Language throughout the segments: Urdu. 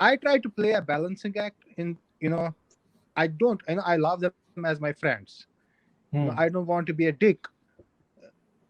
I try to play a balancing act in, I don't, I love them as my friends. I don't want to be a dick,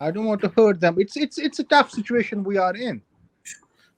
I don't want to hurt them. It's a tough situation we are in.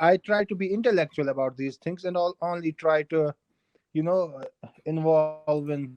I try to be intellectual about these things and only try to, involve in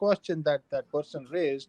question that person raised.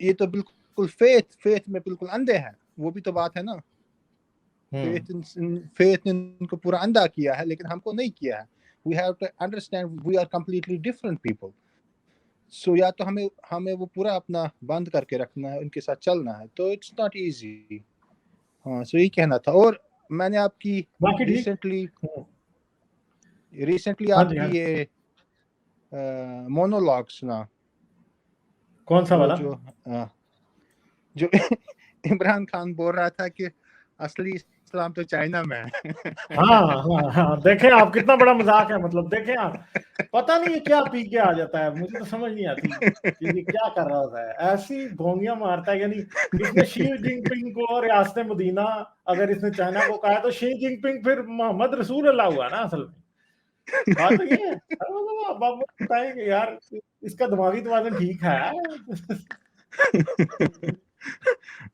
یہ تو بالکل فیتھ میں بالکل اندھے ہیں، وہ بھی تو بات ہے نا. فیتھ نے ان کو پورا اندھا کیا ہے، لیکن ہم کو نہیں کیا ہے. We have to understand we are completely different people. So یا تو ہمیں وہ پورا اپنا بند کر کے رکھنا ہے، ان کے ساتھ چلنا ہے، تو اٹس ناٹ ایزی. ہاں سو یہی کہنا تھا. اور میں نے آپ کی ریسنٹلی آپ کی یہ مونولوگ سنا. کون سا والا؟ جو عمران خان بول رہا تھا کہ اصلی اسلام تو چائنا میں ہے. ہاں دیکھیں آپ کتنا بڑا مذاق ہے. مطلب دیکھیں آپ، پتہ نہیں یہ کیا پی کے آ جاتا ہے، مجھے تو سمجھ نہیں آتی کہ یہ کیا کر رہا ہوتا ہے. ایسی بھونگیاں مارتا ہے. یعنی اس نے شی جن پنگ کو ریاست مدینہ، اگر اس نے چائنا کو کہا تو شی جن پنگ پھر محمد رسول اللہ ہوا نا اصل میں. بات تو یہ ہے. اب آپ بتائیں کہ یار اس کا دماغی توازن ٹھیک ہے؟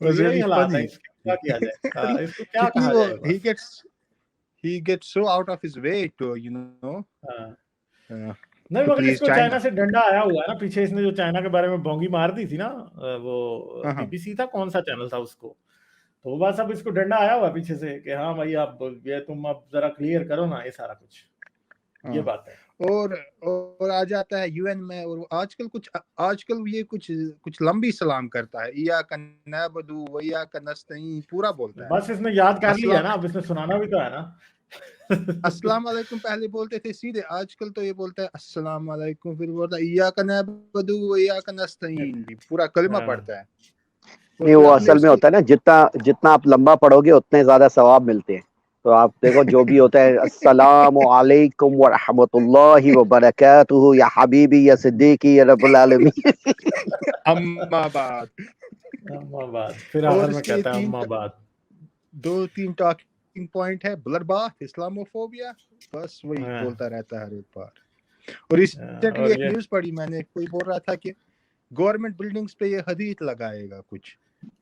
یہی حالات ہے. اس کیا کیا جائے، اس کو کیا کہا جائے. He gets so out of his way to, you know. نہیں مگر اس کو چائنا سے ڈنڈا آیا ہوا ہے نا پیچھے. اس نے جو چائنا کے بارے میں بونگی مار دی تھی نا، وہ بی بی سی تھا، کون سا چینل تھا اس کو، تو وہ بس اب اس کو ڈنڈا آیا ہوا پیچھے سے کہ ہاں بھائی اب یہ تم اب ذرا کلیئر کرو نا یہ سارا کچھ. یہ بات ہے. اور آ جاتا ہے یو این میں، اور آج کل یہ کچھ لمبی سلام کرتا ہے. ایاک نعبد و ایاک نستعین پورا بولتا ہے. بس اس نے یاد کر لیا نا، اب اس نے سنانا بھی تو ہے نا. السلام علیکم پہلے بولتے تھے سیدھے، آج کل تو یہ بولتا ہے السلام علیکم، پھر بولتا ہے ایاک نعبد و ایاک نستعین، پورا کلمہ پڑھتا ہے. نہیں وہ اصل میں ہوتا ہے نا، جتنا آپ لمبا پڑھو گے اتنے زیادہ ثواب ملتے ہیں. تو آپ دیکھو جو بھی ہوتا ہے السلام علیکم ورحمۃ اللہ وبرکاتہ یا حبیبی یا صدیقی یا رب العالمین. اما بعد پھر آخر میں کہتا ہے اما بعد. 2-3 ٹاکنگ پوائنٹ ہے، بلڈ بات، اسلاموفوبیا، بس وہی بولتا رہتا ہے ہر ایک بار. اور ریسنٹلی ایک نیوز پڑھی میں نے، کوئی بول رہا تھا کہ گورنمنٹ بلڈنگز پہ یہ حدیث لگائے گا کچھ.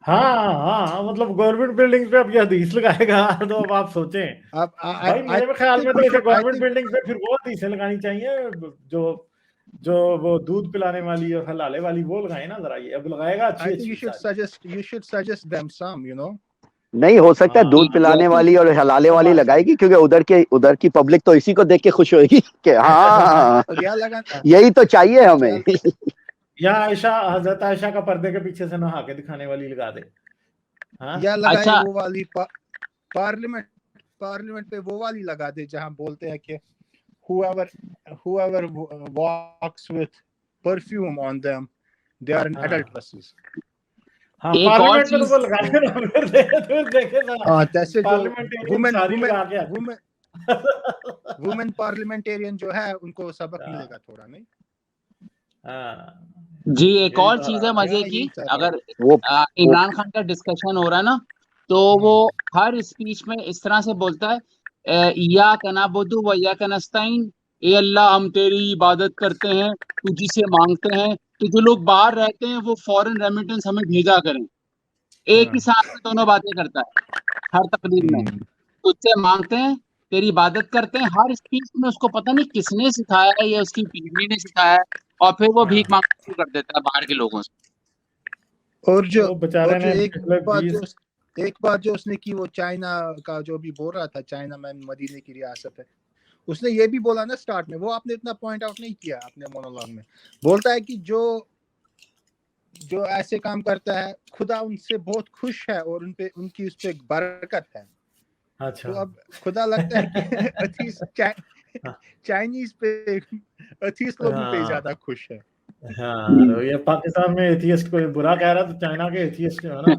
ہاں مطلب گورنمنٹ بلڈنگ پہ اب یہ حدیث لگائے گا. تو اب آپ سوچیں بھائی، میرے خیال میں تو گورنمنٹ بلڈنگ پہ پھر وہ حدیثیں لگانی چاہیے جو وہ دودھ پلانے والی اور حلالے والی وہ لگائیں نا ذرا. یہ اب لگائے گا اچھی. You should suggest them some, you know. نہیں ہو سکتا ہے دودھ پلانے والی اور حلالے والی لگائے گی، کیونکہ ادھر کی پبلک تو اسی کو دیکھ کے خوش ہوئے گی کہ ہاں یہی تو چاہیے ہمیں. یا عائشہ، حضرت عائشہ کا پردے کے پیچھے سے نہا کے دکھانے والی لگا دے. یا لگائے وہ والی پارلیمنٹ پہ وہ والی لگا دے جہاں بولتے ہیں کہ whoever walks with perfume on them they are in adulteresses. Parliament میں تو وہ لگا وومن پارلیمنٹیرین جو ہے ان کو سبق ملے گا تھوڑا. نہیں جی ایک اور چیز ہے مزے کی، اگر عمران خان کا ڈسکشن ہو رہا ہے نا تو وہ ہر اسپیچ میں اس طرح سے بولتا ہے ایاک نعبد و ایاک نستعین، اے اللہ ہم تیری عبادت کرتے ہیں، تجھی سے مانگتے ہیں. تو جو لوگ باہر رہتے ہیں وہ فورن ریمیٹنس ہمیں بھیجا کریں. ایک ہی ساتھ میں دونوں باتیں کرتا ہے ہر تقریر میں، تجھ سے مانگتے ہیں، تیری عبادت کرتے ہیں. ہر اسپیچ میں اس کو پتہ نہیں کس نے سکھایا ہے یا اس کی بیوی نے سکھایا ہے، اور پھر وہ بھیک مانگنا شروع کر دیتا ہے باہر کے لوگوں سے. اور جو ایک بات جو اس نے کی، وہ چائنا کا جو بھی بول رہا تھا، چائنا میں مدینے کی ریاست ہے، اس نے یہ بھی بولا نا سٹارٹ میں، وہ آپ نے اتنا پوائنٹ آؤٹ نہیں کیا اپنے مونولوگ میں. بولتا ہے کہ جو ایسے کام کرتا ہے خدا ان سے بہت خوش ہے اور ان کی اس پہ برکت ہے. تو اب خدا لگتا ہے کہ چائنیز پہ ایتھیسٹ لوگوں پہ زیادہ خوش ہے. ہاں یہ پاکستان میں ایتھیسٹ کو برا کہہ رہا تو چائنا کے ایتھیسٹ جو ہے نا،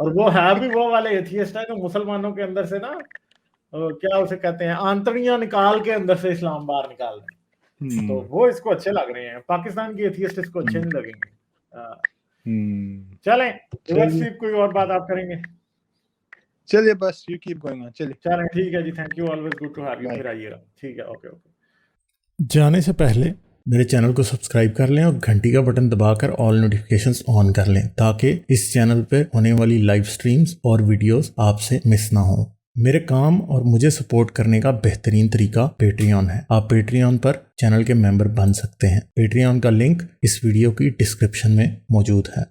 اور وہ ہے بھی وہ والے ایتھیسٹ ہیں جو مسلمانوں کے اندر سے نا کیا اسے کہتے ہیں آنتڑیاں نکال کے اندر سے اسلام باہر نکال دیں. تو وہ اس کو اچھے لگ رہے ہیں. پاکستان کے ایتھیسٹ اس کو اچھے نہیں لگیں گے. چلیں کوئی اور بات آپ کریں گے؟ چلیے بس یو کیپ گوئنگ آن. چلیں ٹھیک ہے ji, thank you, always good to have you. پھر آئیے گا. ٹھیک ہے، اوکے. جانے سے پہلے میرے چینل کو سبسکرائب کر لیں اور گھنٹی کا بٹن دبا کر آل نوٹیفیکیشنز آن کر لیں تاکہ اس چینل پہ ہونے والی لائیو سٹریمز اور ویڈیوز آپ سے مس نہ ہوں. میرے کام اور مجھے سپورٹ کرنے کا بہترین طریقہ پیٹریون ہے. آپ پیٹریون پر چینل کے ممبر بن سکتے ہیں. پیٹریون کا لنک اس ویڈیو کی ڈسکرپشن میں موجود ہے.